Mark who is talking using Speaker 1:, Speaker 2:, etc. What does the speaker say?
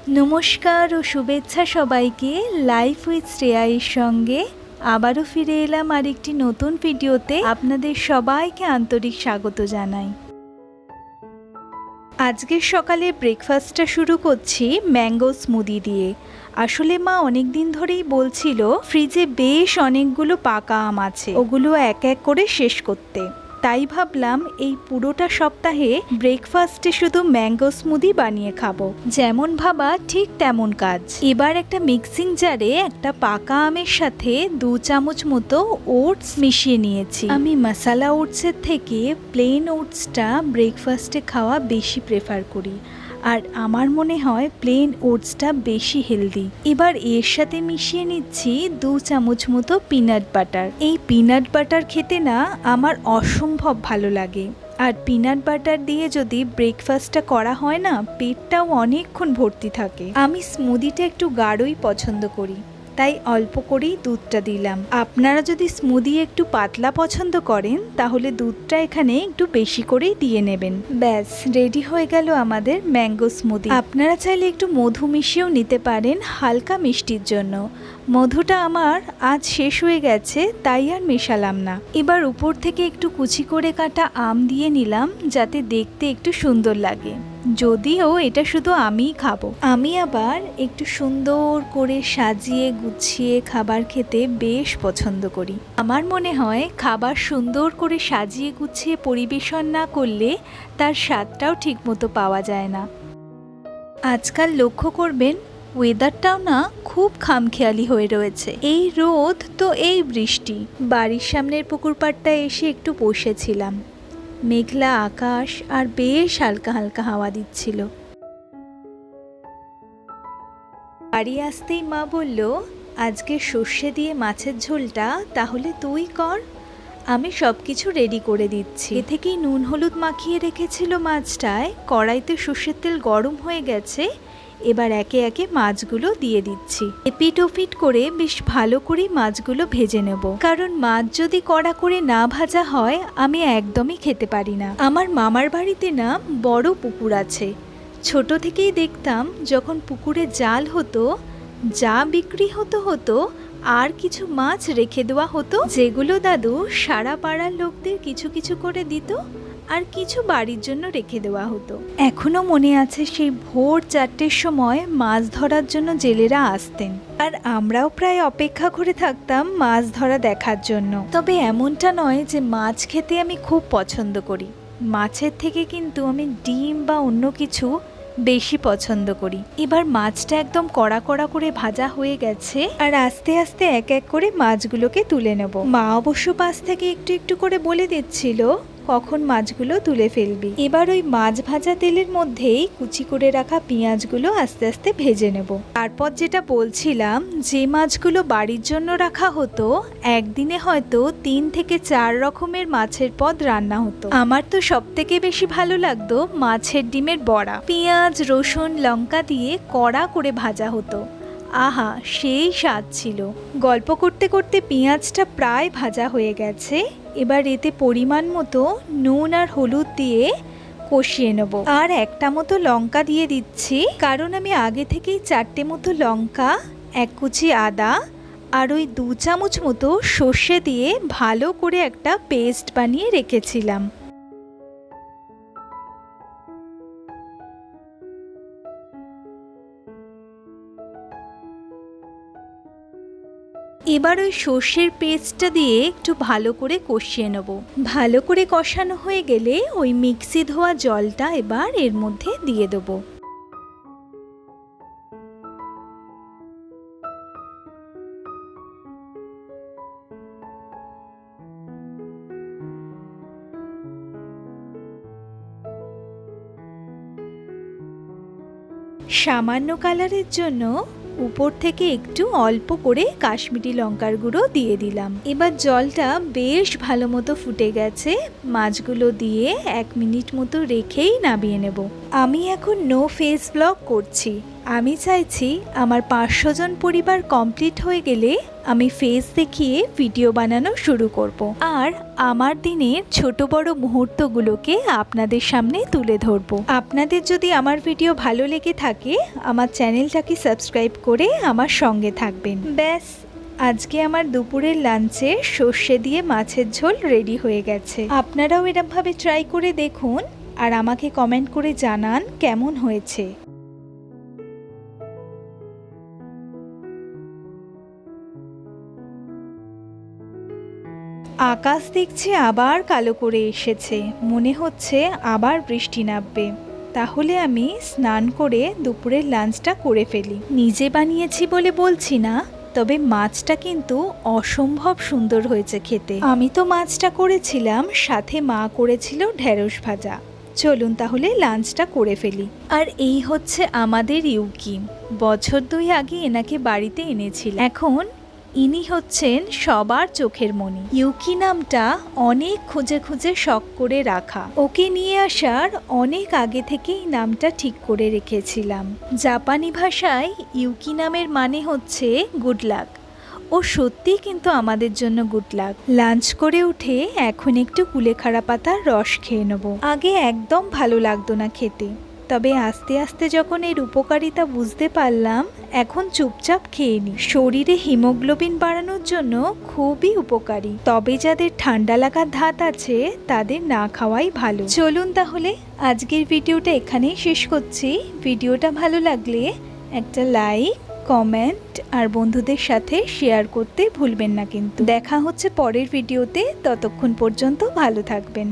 Speaker 1: নমস্কার ও শুভেচ্ছা সবাইকে। লাইফ উইথ শ্রেয়ার সঙ্গে আবারও ফিরে এলাম আরেকটি নতুন ভিডিওতে। আপনাদের সবাইকে আন্তরিক স্বাগত জানাই। আজকের সকালে ব্রেকফাস্টটা শুরু করছি ম্যাঙ্গো স্মুদি দিয়ে। আসলে মা অনেক দিন ধরেই বলছিল ফ্রিজে বেশ অনেকগুলো পাকা আম আছে, ওগুলো এক এক করে শেষ করতে। তাই ভাবলাম এই পুরোটা সপ্তাহে ব্রেকফাস্টে শুধু ম্যাঙ্গো স্মুদি বানিয়ে খাবো। যেমন ভাবা ঠিক তেমন কাজ। এবার একটা মিক্সিং জারে একটা পাকা আমের সাথে 2 চামচ মতো ওটস মিশিয়ে নিয়েছি। আমি মশলা ওটসের থেকে প্লেন ওটসটা ব্রেকফাস্টে খাওয়া বেশি প্রেফার করি, আর আমার মনে হয় প্লেন ওটসটা বেশি হেলদি। এবার এর সাথে মিশিয়ে নিচ্ছি 2 চামচ মতো পিনাট বাটার। এই পিনাট বাটার খেতে না আমার অসম্ভব ভালো লাগে, আর পিনাট বাটার দিয়ে যদি ব্রেকফাস্টটা করা হয় না, পেটটাও অনেকক্ষণ ভর্তি থাকে। আমি স্মুদিটা একটু গাঢ়ই পছন্দ করি, তাই অল্প করেই দুধটা দিলাম। আপনারা যদি স্মুদি একটু পাতলা পছন্দ করেন তাহলে দুধটা এখানে একটু বেশি করেই দিয়ে নেবেন। ব্যাস রেডি হয়ে গেল আমাদের ম্যাঙ্গো স্মুদি। আপনারা চাইলে একটু মধু মিশিয়েও নিতে পারেন হালকা মিষ্টির জন্য। মধুটা আমার আজ শেষ হয়ে গেছে, তাই আর মেশালাম না। এবার উপর থেকে একটু কুচি করে কাটা আম দিয়ে নিলাম, যাতে দেখতে একটু সুন্দর লাগে। যদিও এটা শুধু আমিই খাবো, আমি আবার একটু সুন্দর করে সাজিয়ে গুছিয়ে খাবার খেতে বেশ পছন্দ করি। আমার মনে হয় খাবার সুন্দর করে সাজিয়ে গুছিয়ে পরিবেশন না করলে তার স্বাদটাও ঠিকমতো পাওয়া যায় না। আজকাল লক্ষ্য করবেন ওয়েদারটাও না খুব খামখেয়ালি হয়ে রয়েছে। এই রোদ তো এই বৃষ্টি। বাড়ির সামনের পুকুর পাড়টায় এসে একটু বসেছিলাম। মেঘলা আকাশ আর বেশ হালকা হালকা হাওয়া দিচ্ছিল। বাড়ি আসতেই মা বলল, আজকে সর্ষে দিয়ে মাছের ঝোলটা তাহলে তুই কর, আমি সব কিছু রেডি করে দিচ্ছি। এ থেকেই নুন হলুদ মাখিয়ে রেখেছিল মাছটায়। কড়াইতে সর্ষের তেল গরম হয়ে গেছে, এবার একে একে মাছগুলো দিয়ে দিচ্ছি। এপিট ওপিট করে বেশ ভালো করে মাছগুলো ভেজে নেব, কারণ মাছ যদি কড়া করে না ভাজা হয় আমি একদমই খেতে পারি না। আমার মামার বাড়িতে না বড় পুকুর আছে। ছোট থেকেই দেখতাম যখন পুকুরে জাল হতো, যা বিক্রি হতো আর কিছু মাছ রেখে দেওয়া হতো, যেগুলো দাদু সারা পাড়ার লোকদের কিছু কিছু করে দিত, আর কিছু বাড়ির জন্য রেখে দেওয়া হতো। এখনো মনে আছে সেই ভোর 4টের সময় মাছ ধরার জন্য জেলেরা আসতেন, আর আমরাও প্রায় অপেক্ষা করে থাকতাম মাছ ধরা দেখার জন্য। তবে এমনটা নয় যে মাছ খেতে আমি খুব পছন্দ করি। মাছের থেকে কিন্তু আমি ডিম বা অন্য কিছু বেশি পছন্দ করি। এবার মাছটা একদম কড়া কড়া করে ভাজা হয়ে গেছে, আর আস্তে আস্তে এক এক করে মাছগুলোকে তুলে নেব। মা অবশ্য পাশ থেকে একটু একটু করে বলে দিচ্ছিল কখন মাছগুলো তুলে ফেলবি। এবার ওই মাছ ভাজা তেলের মধ্যেই কুচি করে রাখা পেঁয়াজগুলো আস্তে আস্তে ভেজে নেব। তারপর যেটা বলছিলাম, যে মাছগুলো বাড়ির জন্য রাখা হতো, একদিনে হয়তো 3 থেকে 4 রকমের মাছের পদ রান্না হতো। আমার তো সব থেকে বেশি ভালো লাগতো মাছের ডিমের বড়া। পেঁয়াজ রসুন লঙ্কা দিয়ে কড়া করে ভাজা হতো। আহা, সেই স্বাদ ছিল। গল্প করতে করতে পেঁয়াজটা প্রায় ভাজা হয়ে গেছে। এবার এতে পরিমাণ মতো নুন আর হলুদ দিয়ে কষিয়ে নেব, আর একটা মতো লঙ্কা দিয়ে দিচ্ছি, কারণ আমি আগে থেকেই 4টে মতো লঙ্কা, 1 কুচি আদা আর ওই 2 চামচ মতো সর্ষে দিয়ে ভালো করে একটা পেস্ট বানিয়ে রেখেছিলাম। এবার ওই সর্ষের পেস্টটা দিয়ে একটু ভালো করে কষিয়ে নেব। ভালো করে কষানো হয়ে গেলে ওই মিক্সি ধোয়া জলটা এবার এর মধ্যে দিয়ে দেব। সামান্য কালারের জন্য উপর থেকে একটু অল্প করে কাশ্মীরি লঙ্কার গুঁড়ো দিয়ে দিলাম। এবার জলটা বেশ ভালো মতো ফুটে গেছে। মাছগুলো দিয়ে 1 মিনিট মতো রেখেই নামিয়ে নেব। আমি এখন নো ফেস ব্লগ করছি, আমি চাইছি আমার 500 জন পরিবার কমপ্লিট হয়ে গেলে আমি ফেস দেখিয়ে ভিডিও বানানো শুরু করব আর আমার দিনের ছোট বড় মুহূর্তগুলোকে আপনাদের সামনে তুলে ধরব। আপনাদের যদি আমার ভিডিও ভালো লেগে থাকে আমার চ্যানেলটাকে সাবস্ক্রাইব করে আমার সঙ্গে থাকবেন। ব্যাস, আজকে আমার দুপুরের লাঞ্চে সর্ষে দিয়ে মাছের ঝোল রেডি হয়ে গেছে। আপনারাও এরকমভাবে ট্রাই করে দেখুন আর আমাকে কমেন্ট করে জানান কেমন হয়েছে। আকাশ দেখছি আবার কালো করে এসেছে, মনে হচ্ছে আবার বৃষ্টি নামবে। তাহলে আমি স্নান করে দুপুরের লাঞ্চটা করে ফেলি। নিজে বানিয়েছি বলে বলছি না, তবে মাছটা কিন্তু অসম্ভব সুন্দর হয়েছে খেতে। আমি তো মাছটা করেছিলাম, সাথে মা করেছিল ঢেঁড়স ভাজা। চলুন তাহলে লাঞ্চটা করে ফেলি। আর এই হচ্ছে আমাদের ইউকি। বছর 2 আগে এনাকে বাড়িতে এনেছিল। এখন ইনি হচ্ছেন সবার চোখের মণি। ইউকি নামটা অনেক খুঁজে খুঁজে শখ করে রাখা। ওকে নিয়ে আসার অনেক আগে থেকেই নামটা ঠিক করে রেখেছিলাম। জাপানি ভাষায় ইউকি নামের মানে হচ্ছে গুড লাক। ও সত্যি কিন্তু আমাদের জন্য গুড লাক। লাঞ্চ করে উঠে এখন একটু কুলেখাড়া পাতার রস খেয়ে নেব। আগে একদম ভালো লাগতো না খেতে, তবে আস্তে আস্তে যখন এর উপকারিতা বুঝতে পারলাম এখন চুপচাপ খেয়ে নিই। শরীরে হিমোগ্লোবিন বাড়ানোর জন্য খুবই উপকারী। তবে যাদের ঠান্ডা লাগার ধাত আছে তাদের না খাওয়াই ভালো। চলুন তাহলে আজকের ভিডিওটা এখানেই শেষ করছি। ভিডিওটা ভালো লাগলে একটা লাইক, কমেন্ট আর বন্ধুদের সাথে শেয়ার করতে ভুলবেন না কিন্তু। দেখা হচ্ছে পরের ভিডিওতে, ততক্ষণ পর্যন্ত ভালো থাকবেন।